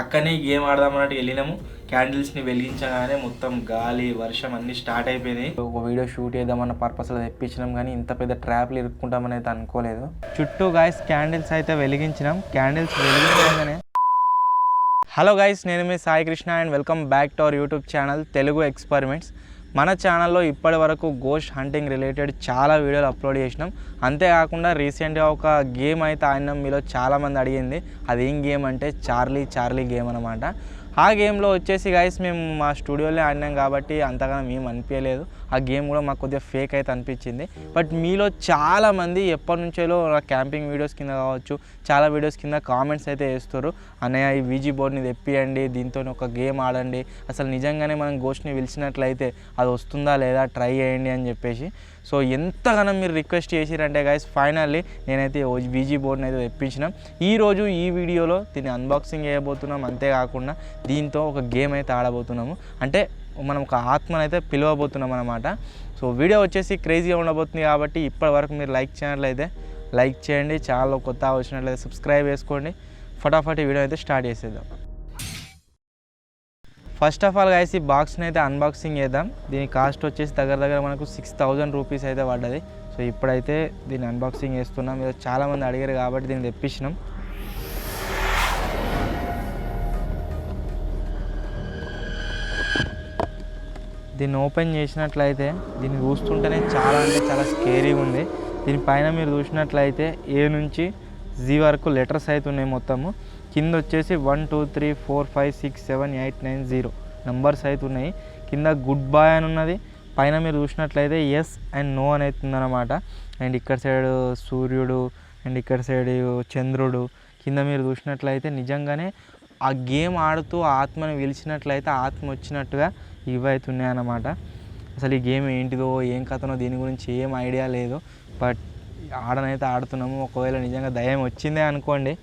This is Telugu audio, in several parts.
అక్కడనే గేమ్ ఆడదామన్నట్టు వెళ్ళినాము. క్యాండిల్స్ని వెలిగించగానే మొత్తం గాలి వర్షం అన్నీ స్టార్ట్ అయిపోయినాయి. ఒక వీడియో షూట్ చేద్దామన్న పర్పస్లో తెప్పించినాం, కానీ ఇంత పెద్ద ట్రాప్లు ఇరుక్కుంటామని అయితే అనుకోలేదు. చుట్టూ గాయస్ క్యాండిల్స్ అయితే వెలిగించినాం. క్యాండిల్స్ వెలిగించగానే హలో గైస్, నేను మీ Sai Krishna and welcome back to our YouTube channel Telugu experiments. మన ఛానల్లో ఇప్పటి వరకు గోస్ట్ హంటింగ్ రిలేటెడ్ చాలా వీడియోలు అప్లోడ్ చేసినాం. అంతేకాకుండా రీసెంట్గా ఒక గేమ్ అయితే ఆడినాం. మీలో చాలామంది అడిగింది అది ఏం గేమ్ అంటే చార్లీ గేమ్ అనమాట. ఆ గేమ్లో వచ్చేసి గైస్ మేము మా స్టూడియోలో ఆడినాం కాబట్టి అంతగా మేము అనిపించలేదు. ఆ గేమ్ కూడా మాకు కొద్దిగా ఫేక్ అయితే అనిపించింది. బట్ మీలో చాలామంది ఎప్పటి నుంచో క్యాంపింగ్ వీడియోస్ కింద కావచ్చు, చాలా వీడియోస్ కింద కామెంట్స్ అయితే వేస్తారు, అన్నయ్య ఈ వీజీ బోర్డ్ని తెప్పియండి, దీంతో ఒక గేమ్ ఆడండి, అసలు నిజంగానే మనం గోస్ట్ని పిలిచినట్లయితే అది వస్తుందా లేదా ట్రై చేయండి అని చెప్పేసి. సో ఎంతగానో మీరు రిక్వెస్ట్ చేసిరంటే గైస్ ఫైనల్లీ నేనైతే వీజీ బోర్డ్ని అయితే తెప్పించినాం. ఈరోజు ఈ వీడియోలో దీన్ని అన్బాక్సింగ్ చేయబోతున్నాం. అంతేకాకుండా దీంతో ఒక గేమ్ అయితే ఆడబోతున్నాము, అంటే మనం ఒక ఆత్మను అయితే పిలవబోతున్నాం అనమాట. సో వీడియో వచ్చేసి క్రేజీగా ఉండబోతుంది కాబట్టి ఇప్పటి వరకు మీరు లైక్ చేసినట్లయితే లైక్ చేయండి, ఛానల్ కొత్త వచ్చినట్లయితే సబ్స్క్రైబ్ చేసుకోండి. ఫటాఫట్ వీడియో అయితే స్టార్ట్ చేసేద్దాం. ఫస్ట్ ఆఫ్ ఆల్ గైస్ ఈ బాక్స్ని అయితే అన్బాక్సింగ్ చేద్దాం. దీని కాస్ట్ వచ్చేసి దగ్గర మనకు 6000 రూపీస్ అయితే పడ్డది. సో ఇప్పుడైతే దీన్ని అన్బాక్సింగ్ చేస్తున్నాం. మీరు చాలామంది అడిగారు కాబట్టి దీన్ని తెప్పించినాం. దీన్ని ఓపెన్ చేసినట్లయితే దీన్ని చూస్తుంటేనే చాలా అంటే చాలా స్కేరీగా ఉంది. దీనిపైన మీరు చూసినట్లయితే ఏ నుంచి జీ వరకు లెటర్స్ అయితే ఉన్నాయి మొత్తము. కింద వచ్చేసి 1 2 3 4 5 6 7 8 9 0 నెంబర్స్ అయితే ఉన్నాయి. కింద గుడ్ బాయ్ అని ఉన్నది. పైన మీరు చూసినట్లయితే ఎస్ అండ్ నో అని అవుతుందన్నమాట. అండ్ ఇక్కడ సైడ్ సూర్యుడు అండ్ ఇక్కడ సైడ్ చంద్రుడు. కింద మీరు చూసినట్లయితే నిజంగానే ఆ గేమ్ ఆడుతూ ఆత్మని పిలిచినట్లయితే ఆత్మ వచ్చినట్టుగా ఇవి అయితే ఉన్నాయన్నమాట. అసలు ఈ గేమ్ ఏంటిదో ఏం కథనో దీని గురించి ఏం ఐడియా లేదు. బట్ ఆడనైతే ఆడుతున్నాము. ఒకవేళ నిజంగా దయ్యం వచ్చిందే అనుకోండి,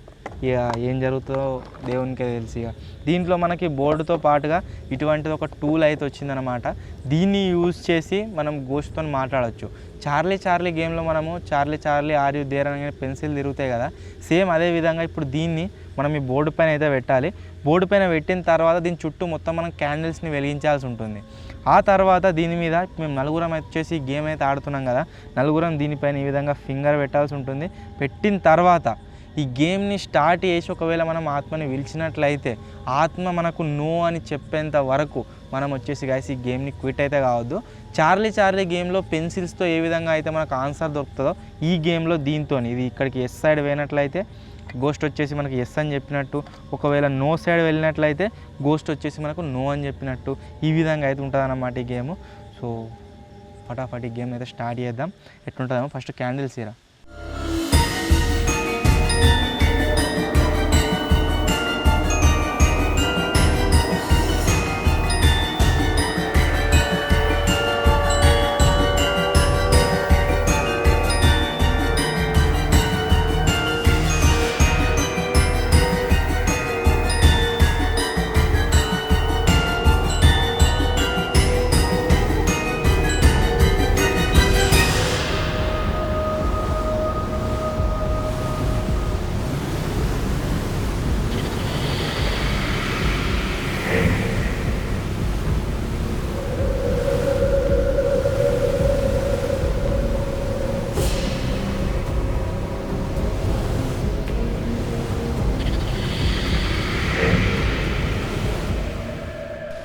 ఇక ఏం జరుగుతుందో దేవునికే తెలుసు. ఇక దీంట్లో మనకి బోర్డుతో పాటుగా ఇటువంటిది ఒక టూల్ అయితే వచ్చిందనమాట. దీన్ని యూజ్ చేసి మనం గోస్ట్తో మాట్లాడవచ్చు. చార్లీ గేమ్లో మనము చార్లీ ఆర్ యు దేర్ అని పెన్సిల్ తిరుగుతాయి కదా, సేమ్ అదే విధంగా ఇప్పుడు దీన్ని మనం ఈ బోర్డు పైన అయితే పెట్టాలి. బోర్డు పైన పెట్టిన తర్వాత దీని చుట్టూ మొత్తం మనం క్యాండిల్స్ని వెలిగించాల్సి ఉంటుంది. ఆ తర్వాత దీని మీద మేము నలుగురం వచ్చేసి గేమ్ అయితే ఆడుతున్నాం కదా, నలుగురం దీనిపైన ఈ విధంగా ఫింగర్ పెట్టాల్సి ఉంటుంది. పెట్టిన తర్వాత ఈ గేమ్ని స్టార్ట్ చేసి ఒకవేళ మనం ఆత్మని పిలిచినట్లయితే ఆత్మ మనకు నో అని చెప్పేంత వరకు మనం వచ్చేసి గైస్ ఈ గేమ్ని క్విట్ అయితే కావద్దు. చార్లీ గేమ్లో పెన్సిల్స్తో ఏ విధంగా అయితే మనకు ఆన్సర్ దొరుకుతుందో ఈ గేమ్లో దీంతో ఇది ఇక్కడికి ఎస్ సైడ్ పోయినట్లయితే గోస్ట్ వచ్చేసి మనకి ఎస్ అని చెప్పినట్టు, ఒకవేళ నో సైడ్ వెళ్ళినట్లయితే గోస్ట్ వచ్చేసి మనకు నో అని చెప్పినట్టు, ఈ విధంగా అయితే ఉంటుంది అన్నమాట ఈ గేమ్. సో ఫటాఫట్ ఈ గేమ్ అయితే స్టార్ట్ చేద్దాం. ఎట్లుంటుందేమో ఫస్ట్ క్యాండిల్స్ ఇరా.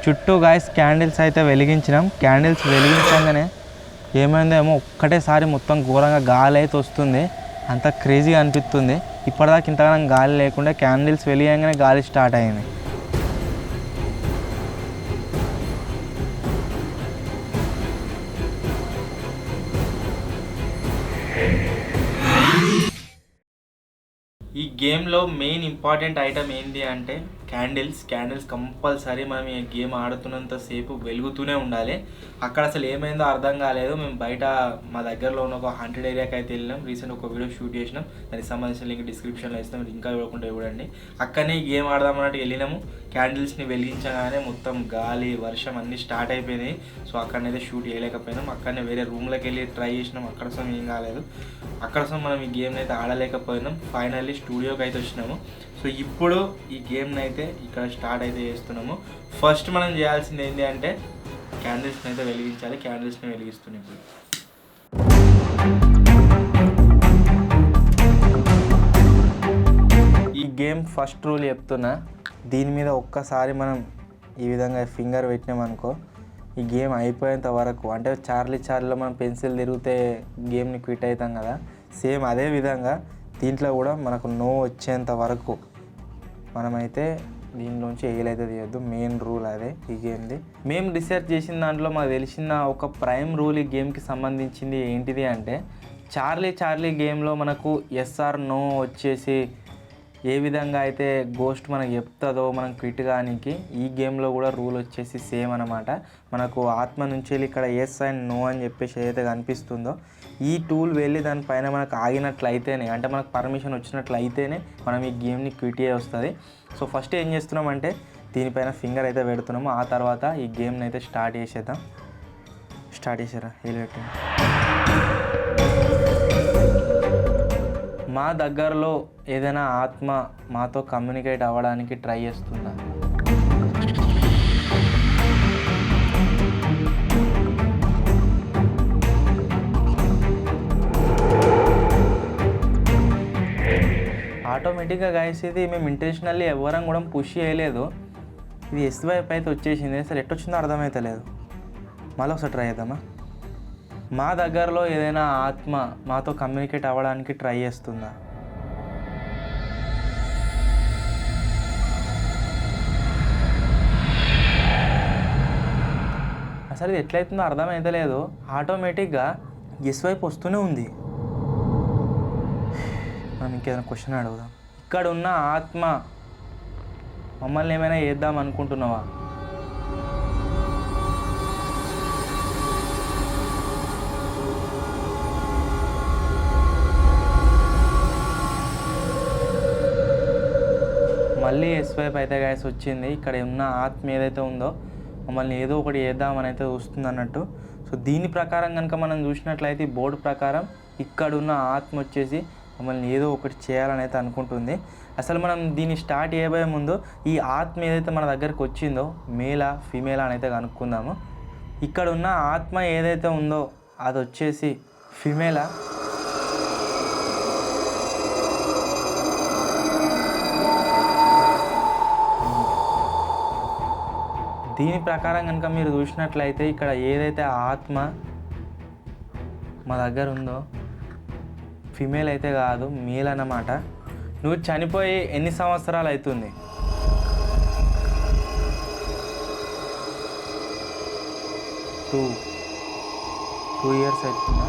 చుట్టూ గాయస్ క్యాండిల్స్ అయితే వెలిగించినాం. క్యాండిల్స్ వెలిగించగానే ఏమైందేమో ఒక్కటేసారి మొత్తం ఘోరంగా గాలి అయితే వస్తుంది. అంత క్రేజీగా అనిపిస్తుంది. ఇప్పటిదాకా ఇంతగానం గాలి లేకుండా క్యాండిల్స్ వెలిగంగానే గాలి స్టార్ట్ అయింది. ఈ గేమ్లో మెయిన్ ఇంపార్టెంట్ ఐటమ్ ఏంటి అంటే క్యాండిల్స్ కంపల్సరీ మనం ఈ గేమ్ ఆడుతున్నంతసేపు వెలుగుతూనే ఉండాలి. అక్కడ అసలు ఏమైందో అర్థం కాలేదు. మేము బయట మా దగ్గరలో ఉన్న ఒక 100 ఏరియాకి అయితే వెళ్ళినాం. రీసెంట్ ఒక వీడియో షూట్ చేసినాం, దానికి సంబంధించిన లింక్ డిస్క్రిప్షన్లో ఇస్తాం, ఇంకా చూడకుండా చూడండి. అక్కడనే ఈ గేమ్ ఆడదామన్నట్టు వెళ్ళినాము. క్యాండిల్స్ని వెలిగించగానే మొత్తం గాలి వర్షం అన్నీ స్టార్ట్ అయిపోయినాయి. సో అక్కడనైతే షూట్ చేయలేకపోయినాం. అక్కడనే వేరే రూమ్లోకి వెళ్ళి ట్రై చేసినాం, అక్కడ ఏం కాలేదు. అక్కడ మనం ఈ గేమ్ని అయితే ఆడలేకపోయినాం. ఫైనల్లీ స్టూడియోకి అయితే వచ్చినాము. సో ఇప్పుడు ఈ గేమ్ని అయితే ఇక్కడ స్టార్ట్ అయితే చేస్తున్నాము. ఫస్ట్ మనం చేయాల్సింది ఏంటి అంటే క్యాండిల్స్ని అయితే వెలిగించాలి. క్యాండిల్స్ని వెలిగిస్తున్నాం ఇప్పుడు. ఈ గేమ్ ఫస్ట్ రూల్ చెప్తున్నా, దీని మీద ఒక్కసారి మనం ఈ విధంగా ఫింగర్ పెట్టినామనుకో ఈ గేమ్ అయిపోయేంత వరకు, అంటే చార్లీలో మనం పెన్సిల్ తిరిగితే గేమ్ని క్విట్ అవుతాం కదా, సేమ్ అదే విధంగా దీంట్లో కూడా మనకు నో వచ్చేంత వరకు మనమైతే దీనిలోంచి ఏలైతే తీయద్దు. మెయిన్ రూల్ అదే ఈ గేమ్ది. మేము రీసెర్చ్ చేసిన దాంట్లో మాకు తెలిసిన ఒక ప్రైమ్ రూల్ ఈ గేమ్కి సంబంధించింది ఏంటిది అంటే, చార్లీ గేమ్లో మనకు ఎస్ఆర్ నో వచ్చేసి ఏ విధంగా అయితే గోస్ట్ మనకు చెప్తుందో మనం క్విట్ కానికి, ఈ గేమ్లో కూడా రూల్ వచ్చేసి సేమ్ అనమాట. మనకు ఆత్మ నుంచి వెళ్ళి ఇక్కడ ఎస్ అండ్ నో అని చెప్పేసి ఏదైతే కనిపిస్తుందో ఈ టూల్ వెళ్ళి దానిపైన మనకు ఆగినట్లయితేనే, అంటే మనకు పర్మిషన్ వచ్చినట్లయితేనే మనం ఈ గేమ్ని క్విట్ చేయ వస్తుంది. సో ఫస్ట్ ఏం చేస్తున్నామంటే దీనిపైన ఫింగర్ అయితే పెడుతున్నాము. ఆ తర్వాత ఈ గేమ్ని అయితే స్టార్ట్ చేసేద్దాం. స్టార్ట్ చేసారా హెల్మెట్. మా దగ్గరలో ఏదైనా ఆత్మ మాతో కమ్యూనికేట్ అవ్వడానికి ట్రై చేస్తుందా? ఆటోమేటిక్గా గైస్ ఇది మేము ఇంటెన్షనల్లీ ఎవరం కూడా పుష్ చేయలేదు. ఇది ఎస్ వైపు అయితే వచ్చేసింది. అసలు ఎట్టొచ్చిందో అర్థమవుతలేదు. మళ్ళీ ఒకసారి ట్రై చేద్దామా? మా దగ్గరలో ఏదైనా ఆత్మ మాతో కమ్యూనికేట్ అవ్వడానికి ట్రై చేస్తుందా? అసలు ఇది ఎట్లయితుందో అర్థమవుతలేదు. ఆటోమేటిక్గా ఎస్ వైపు వస్తూనే ఉంది. మనం ఇంకేదైనా క్వశ్చన్ అడుగుదాం. ఇక్కడ ఉన్న ఆత్మ మమ్మల్ని ఏమైనా చేద్దాం అనుకుంటున్నావా? మళ్ళీ ఎస్ వైపు అయితే గ్యాస్ వచ్చింది. ఇక్కడ ఉన్న ఆత్మ ఏదైతే ఉందో మమ్మల్ని ఏదో ఒకటి చేద్దామని అయితే చూస్తుంది అన్నట్టు. సో దీని ప్రకారం కనుక మనం చూసినట్లయితే ఈ బోర్డు ప్రకారం ఇక్కడున్న ఆత్మ వచ్చేసి మమ్మల్ని ఏదో ఒకటి చేయాలని అయితే అనుకుంటుంది. అసలు మనం దీన్ని స్టార్ట్ చేయబోయే ముందు ఈ ఆత్మ ఏదైతే మన దగ్గరికి వచ్చిందో మేలా ఫీమేలా అని అయితే కనుక్కుందాము. ఇక్కడ ఉన్న ఆత్మ ఏదైతే ఉందో అది వచ్చేసి ఫీమేలా? దీని ప్రకారం కనుక మీరు చూసినట్లయితే ఇక్కడ ఏదైతే ఆత్మ మా దగ్గర ఉందో ఫిమేల్ అయితే కాదు, మేల్ అన్నమాట. నువ్వు చనిపోయి ఎన్ని సంవత్సరాలు అవుతుంది? టూ ఇయర్స్ అవుతుందా?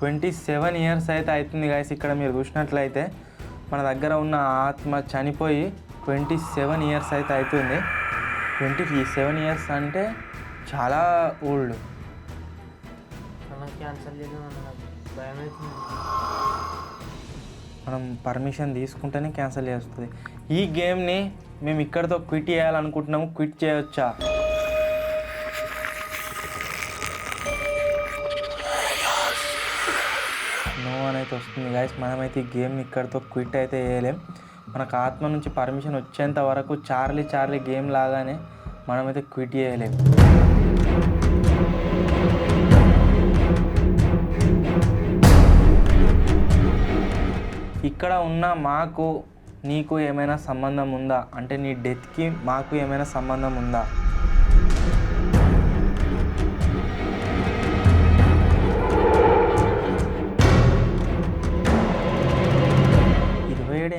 27 ఇయర్స్ అయితే అవుతుంది గాయస్. ఇక్కడ మీరు చూసినట్లయితే మన దగ్గర ఉన్న ఆత్మ చనిపోయి 27 ఇయర్స్ అయితే అవుతుంది. 27 ఇయర్స్ అంటే చాలా ఓల్డ్. మనం పర్మిషన్ తీసుకుంటేనే క్యాన్సిల్ చేస్తుంది. ఈ గేమ్ని మేము ఇక్కడితో క్విట్ చేయాలనుకుంటున్నాము. క్విట్ చేయవచ్చా? నో అని అయితే వస్తుంది గైస్. మనమైతే ఈ గేమ్ని ఇక్కడితో క్విట్ అయితే చేయలేం. మనకు ఆత్మ నుంచి పర్మిషన్ వచ్చేంత వరకు చార్లీ గేమ్ లాగానే మనమైతే క్విట్ చేయలేం. ఇక్కడ ఉన్న మాకు నీకు ఏమైనా సంబంధం ఉందా? అంటే నీ డెత్కి మాకు ఏమైనా సంబంధం ఉందా?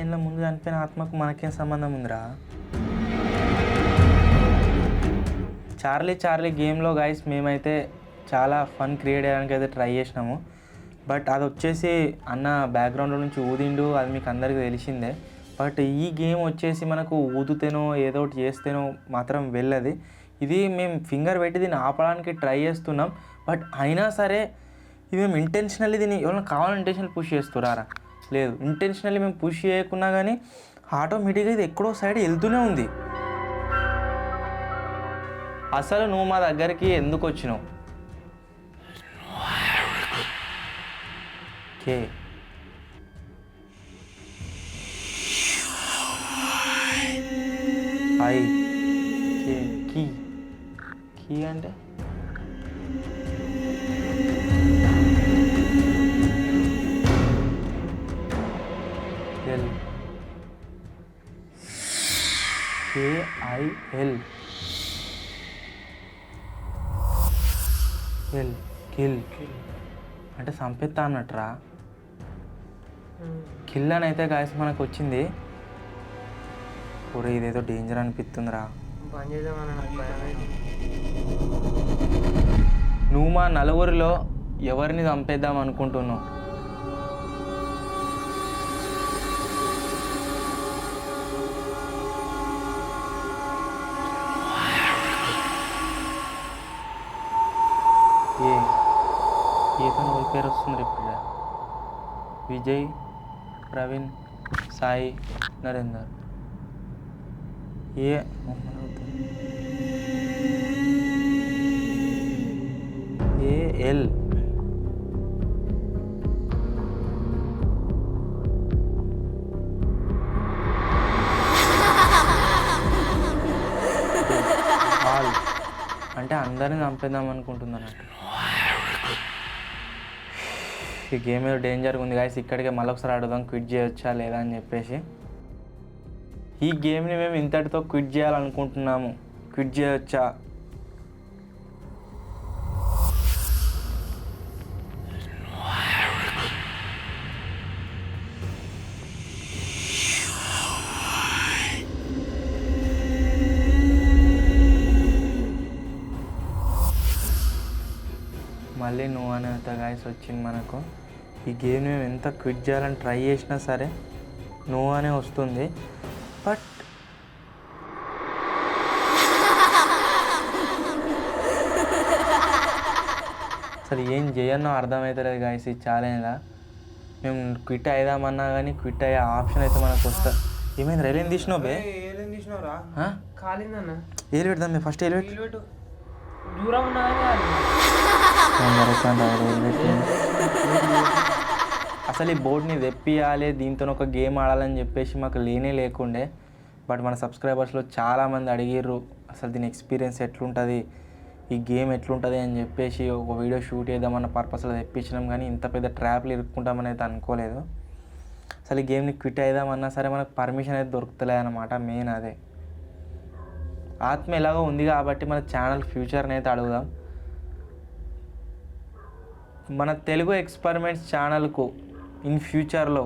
ఏళ్ళ ముందు చనిపోయిన ఆత్మకు మనకేం సంబంధం ఉందిరా? చార్లీ గేమ్లో గైస్ మేమైతే చాలా ఫన్ క్రియేట్ చేయడానికి అయితే ట్రై చేసినాము. బట్ అది వచ్చేసి అన్న బ్యాక్గ్రౌండ్లో నుంచి ఊదిండు, అది మీకు అందరికీ తెలిసిందే. బట్ ఈ గేమ్ వచ్చేసి మనకు ఊదుతేనో ఏదో ఒకటి చేస్తేనో మాత్రం వెళ్ళదు. ఇది మేము ఫింగర్ పెట్టి దీన్ని ఆపడానికి ట్రై చేస్తున్నాం. బట్ అయినా సరే ఇది మేము ఇంటెన్షనల్లీ దీన్ని ఎవరైనా కావాలని ఇంటెన్షనల్ పుష్ చేస్తున్నారా? లేదు, ఇంటెన్షనల్లీ మేము పుష్ చేయకున్నా కానీ ఆటోమేటిక్గా ఇది ఎక్కడో సైడ్ వెళ్తూనే ఉంది. అసలు నువ్వు మా దగ్గరికి ఎందుకు వచ్చినావు? కే ఐ కే కీ కీ అంటే ఎల్ KIL ఎల్ కిల్ అంటే సంపెత్తా అన్నట్రా. కిల్ అని అయితే గాయస్ మనకు వచ్చింది. ఒరే ఇదేదో డేంజర్ అనిపిస్తుందిరా. నువ్వు మా నలుగురిలో ఎవరిని చంపేద్దాం అనుకుంటున్నావు? ఏ పని వాళ్ళ పేరు వస్తుంది ఇప్పుడు? విజయ్, ప్రవీణ్, సాయి, నరేందర్. ఏఎల్ అంటే అందరిని చంపేద్దాం అనుకుంటున్నాను. ఈ గేమ్ ఏదో డేంజర్గా ఉంది గాయస్. ఇక్కడికే మళ్ళీ ఒకసారి అడుగుదాం క్విట్ చేయొచ్చా లేదా అని చెప్పేసి. ఈ గేమ్ని మేము ఇంతటితో క్విట్ చేయాలనుకుంటున్నాము. క్విట్ చేయొచ్చా? మళ్ళీ నువ్వు అనేంత గాయస్ వచ్చింది మనకు. ఈ గేమ్ మేము ఎంత క్విట్ చేయాలని ట్రై చేసినా సరే నువ్వు అనే వస్తుంది. బట్ అసలు ఏం చేయన్నో అర్థమవుతలేదు గాయస్ ఈ ఛాలెంజ్లా. మేము క్విట్ అయిదామన్నా కానీ క్విట్ అయ్యే ఆప్షన్ అయితే మనకు వస్తుంది. ఏమైంది? రైలు ఏం తీసినావు బే? ఏలు పెడదాం మేము ఫస్ట్. ఏలు పెట్టు. అసలు ఈ బోర్డ్ని తెప్పియాలి, దీంతో ఒక గేమ్ ఆడాలని చెప్పేసి మాకు లేకుండే. బట్ మన సబ్స్క్రైబర్స్లో చాలామంది అడిగిర్రు అసలు దీని ఎక్స్పీరియన్స్ ఎట్లుంటుంది, ఈ గేమ్ ఎట్లుంటుంది అని చెప్పేసి ఒక వీడియో షూట్ చేద్దామన్న పర్పస్లో తెప్పించినాం. కానీ ఇంత పెద్ద ట్రాప్లు ఇరుక్కుంటామని అయితే అనుకోలేదు. అసలు ఈ గేమ్ని క్విట్ అయిదామన్నా సరే మనకు పర్మిషన్ అయితే దొరుకుతలేదు అన్నమాట. మెయిన్ అదే. ఆత్మ ఎలాగో ఉంది కాబట్టి మన ఛానల్ ఫ్యూచర్ని అయితే అడుగుదాం. మన తెలుగు ఎక్స్పెరిమెంట్స్ ఛానల్కు ఇన్ ఫ్యూచర్లో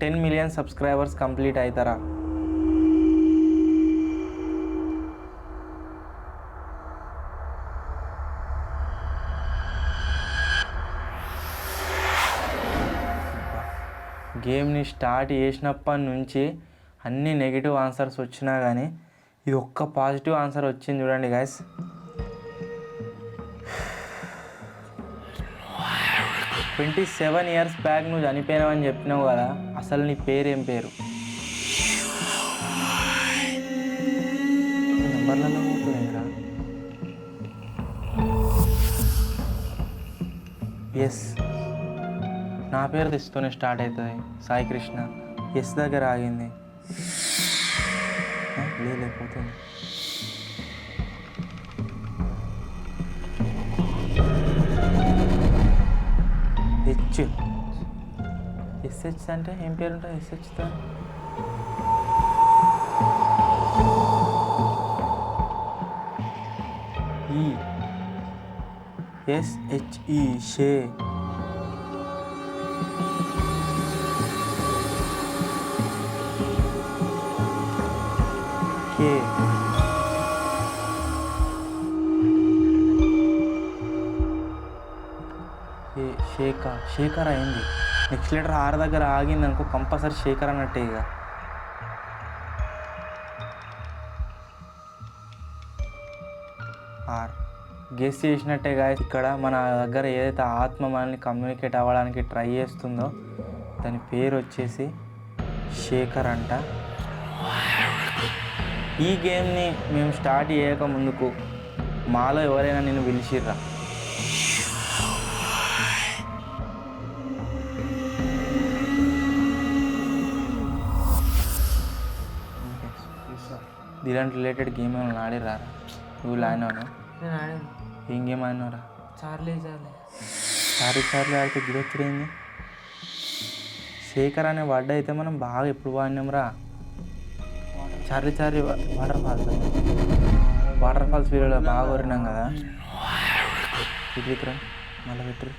10 మిలియన్ సబ్స్క్రైబర్స్ కంప్లీట్ అవుతారా? గేమ్ని స్టార్ట్ చేసినప్పటి నుంచి అన్ని నెగిటివ్ ఆన్సర్స్ వచ్చినా కానీ ఇది ఒక్క పాజిటివ్ ఆన్సర్ వచ్చింది చూడండి గాయస్. 27 ఇయర్స్ బ్యాక్ నువ్వు చనిపోయినావని చెప్పినావు కదా, అసలు నీ పేరేం పేరు? నెంబర్లలో పోతుందిరా. ఎస్, నా పేరు తెస్తూనే స్టార్ట్ అవుతుంది. సాయి కృష్ణ. ఎస్ దగ్గర ఆగింది. లేకపోతుంది. హెచ్. ఎస్హెచ్ అంటే ఏం పేరు ఉంటుంది ఎస్హెచ్తో? SHE షే. కే. శేఖర్ అయింది. నెక్స్ట్ లెటర్ ఆర్ దగ్గర ఆగింది అనుకో, కంపల్సరీ శేఖర్ అన్నట్టే. ఇక ఆర్ గెస్ చేసినట్టే గాయస్. ఇక్కడ మన దగ్గర ఏదైతే ఆత్మ మనల్ని కమ్యూనికేట్ అవ్వడానికి ట్రై చేస్తుందో దాని పేరు వచ్చేసి శేఖర్ అంట. ఈ గేమ్ని మేము స్టార్ట్ చేయక ముందుకు మాలో ఎవరైనా నిన్ను పిలిచిర్రా? దీని రిలేటెడ్ గేమ్ ఏమైనా ఆడిరా? నువ్వు ఆడినావు? నేను ఆడాను. ఏం గేమ్ ఆడినావురా? చార్లీ ఆడితే గిరొచ్చిరైంది. శేఖర్ అనే వర్డ్ అయితే మనం బాగా ఎప్పుడు వాడినాం రా? చార్లీ వాటర్ ఫాల్స్ వీడియోలో బాగా కోరినాం కదా. ఇట్రా మళ్ళీ పెట్టరు.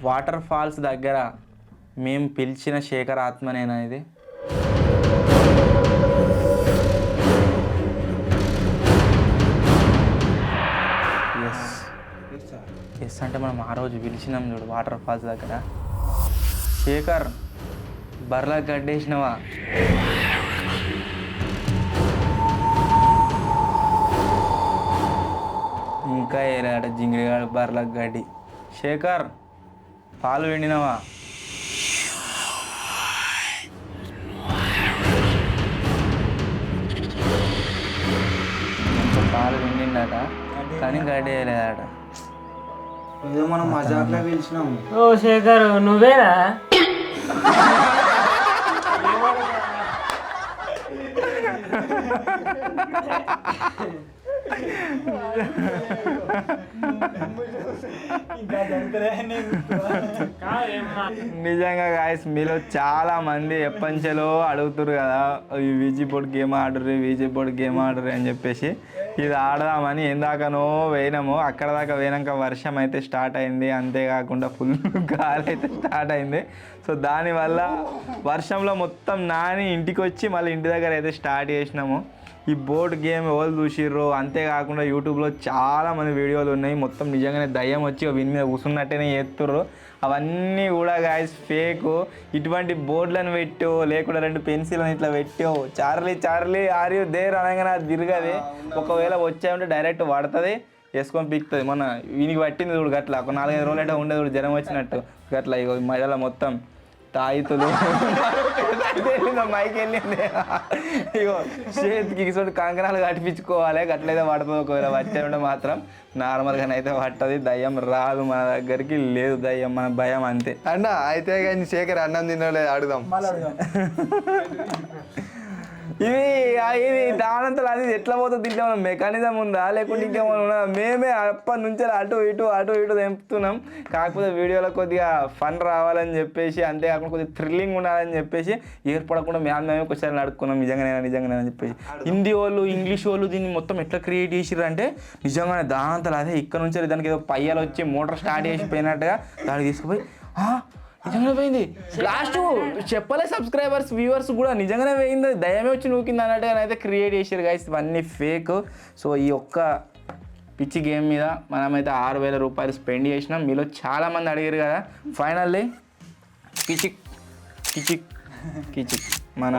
వాటర్ ఫాల్స్ దగ్గర మేము పిలిచిన శేఖర్ ఆత్మనేనా ఇది? ఎస్ అంటే మనం ఆ రోజు పిలిచినాం చూడు వాటర్ ఫాల్స్ దగ్గర. శేఖర్ బర్లా గడ్డేసినవా? ఇంకా ఏరాడ జింగిడిగాడు బర్లా గడ్డి. శేఖర్ పాలు వెండినవా? పాలు వెండిండట కానీ గడ్డి వేయలేదట. ఏదో మనం మజాక్లో పిలిచినాము. ఓ శేఖర్ నువ్వేనా? నిజంగా గాయస్ మీలో చాలా మంది ఎప్పంచెలో అడుగుతారు కదా, ఈ వీజీ బోర్డ్ గేమ్ ఆడరు అని చెప్పేసి. ఇది ఆడదామని ఎందాకనో పోయినాము. అక్కడ దాకా పోయినాక వర్షం అయితే స్టార్ట్ అయింది, అంతేకాకుండా ఫుల్ గాలి అయితే స్టార్ట్ అయింది. సో దానివల్ల వర్షంలో మొత్తం నాని ఇంటికి వచ్చి మళ్ళీ ఇంటి దగ్గర అయితే స్టార్ట్ చేసినాము. ఈ బోర్డ్ గేమ్ ఎవరు చూసిర్రు, అంతేకాకుండా యూట్యూబ్లో చాలామంది వీడియోలు ఉన్నాయి. మొత్తం నిజంగానే దయ్యం వచ్చి వీని మీద కూర్చున్నట్టేనే చేస్తుర్రు. అవన్నీ కూడా గాయస్ ఫేకు. ఇటువంటి బోర్డులను పెట్టో లేకుండా 2 పెన్సిల్ని ఇట్లా పెట్టో చార్లీ ఆర్ యూ దేర్ అనగానే అది తిరగది. ఒకవేళ వచ్చాయంటే డైరెక్ట్ పడుతుంది, వేసుకొని పిక్తుంది. మొన్న వీనికి పట్టింది చూడు గట్లా, ఒక 4-5 రోజులు అయితే ఉండేది చూడు జ్వరం వచ్చినట్టు గట్లా. ఇగో మధ్యలో మొత్తం తాయితులు మైకి వెళ్ళింది. ఇగో చేతికి చోటు కంకణాలు కట్టించుకోవాలి, గట్లయితే పడుతుంది. ఒకవేళ వచ్చాయంటే మాత్రం నార్మల్గానే అయితే పట్టది. దయ్యం రాదు మన దగ్గరికి, లేదు దయ్యం, మన భయం అంతే అన్న. అయితే కానీ శేఖర్ అన్నం తినలేదు, అడుగుదాం. ఇది దానంతలో అది ఎట్లా పోతుంది? దీంట్లో ఏమైనా మెకానిజం ఉందా లేకుంటే ఇంకేమైనా ఉన్నా? మేమే అప్పటి నుంచి అటు ఇటు తెంపుతున్నాం. కాకపోతే వీడియోలో కొద్దిగా ఫన్ రావాలని చెప్పేసి, అంతేకాకుండా కొద్దిగా థ్రిల్లింగ్ ఉండాలని చెప్పేసి ఏర్పడకుండా మేమే ఒకసారి అడుక్కున్నాం నిజంగానే అని చెప్పేసి. హిందీ వాళ్ళు ఇంగ్లీష్ వాళ్ళు దీన్ని మొత్తం ఎట్లా క్రియేట్ చేసిర్రు అంటే నిజంగానే దానంతలో అదే ఇక్కడ నుంచి దానికి ఏదో పయ్యాలు వచ్చి మోటార్ స్టార్ట్ చేసి పోయినట్టుగా దానికి తీసుకుపోయి నిజంగానే పోయింది. లాస్ట్ చెప్పలే సబ్స్క్రైబర్స్ వ్యూవర్స్ కూడా నిజంగానే పోయింది, దయమే వచ్చి నూకింది అన్నట్టుగా అయితే క్రియేట్ చేసారు గైస్. ఇవన్నీ ఫేక్. సో ఈ ఒక్క పిచ్చి గేమ్ మీద మనమైతే 6,000 రూపాయలు స్పెండ్ చేసినాం. మీలో చాలామంది అడిగారు కదా. ఫైనల్లీ కిచిక్ మన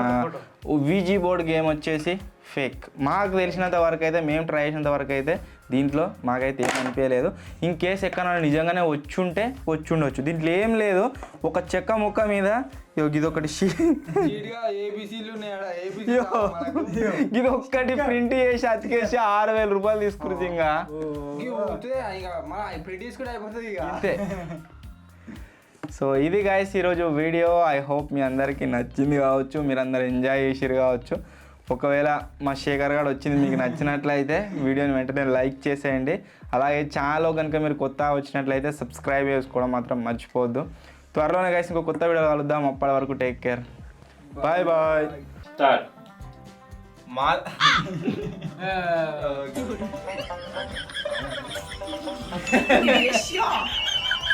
వీజీ బోర్డ్ గేమ్ వచ్చేసి ఫేక్. మాకు తెలిసినంత వరకు అయితే, మేము ట్రై చేసినంత వరకు అయితే దీంట్లో మాకైతే ఏం అనిపించలేదు. ఇన్ కేస్ ఎక్కడ నిజంగానే వచ్చుండొచ్చు. దీంట్లో ఏం లేదు, ఒక చెక్క ముక్క మీద ఇది ఒకటి ఇది ఒక్కటి ప్రింట్ చేసి అతికేసి 6,000 రూపాయలు తీసుకురు. ఇంకా అంతే. సో ఇది గాయస్ ఈరోజు వీడియో. ఐ హోప్ మీ అందరికీ నచ్చింది కావచ్చు, మీరందరూ ఎంజాయ్ చేసిరు కావచ్చు. ఒకవేళ మా శేఖర్ గారు వచ్చింది మీకు నచ్చినట్లయితే వీడియోని వెంటనే లైక్ చేసేయండి. అలాగే ఛానల్లో కనుక మీరు కొత్త వచ్చినట్లయితే సబ్స్క్రైబ్ చేసుకోవడం మాత్రం మర్చిపోవద్దు. త్వరలోనే గైస్ ఇంకో కొత్త వీడియో కలుద్దాం. అప్పటి వరకు టేక్ కేర్, బాయ్ బాయ్.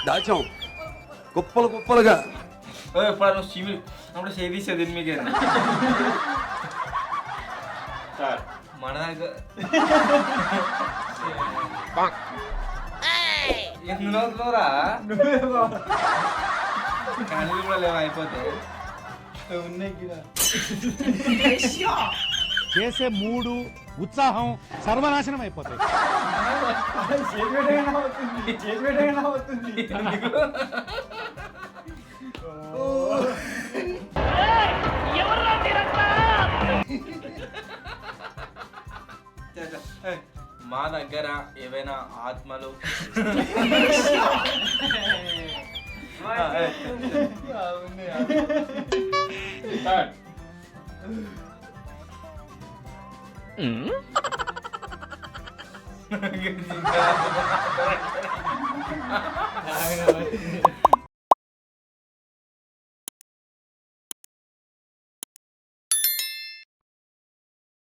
దాచాం కుప్పలుగా చేసేది మీకే మన దగ్గర ఎందుకురా కళ్ళు కూడా లేవు, అయిపోతాయి. చేసే మూడు ఉత్సాహం సర్వనాశనం అయిపోతాయి. మా దగ్గర ఏవైనా ఆత్మలు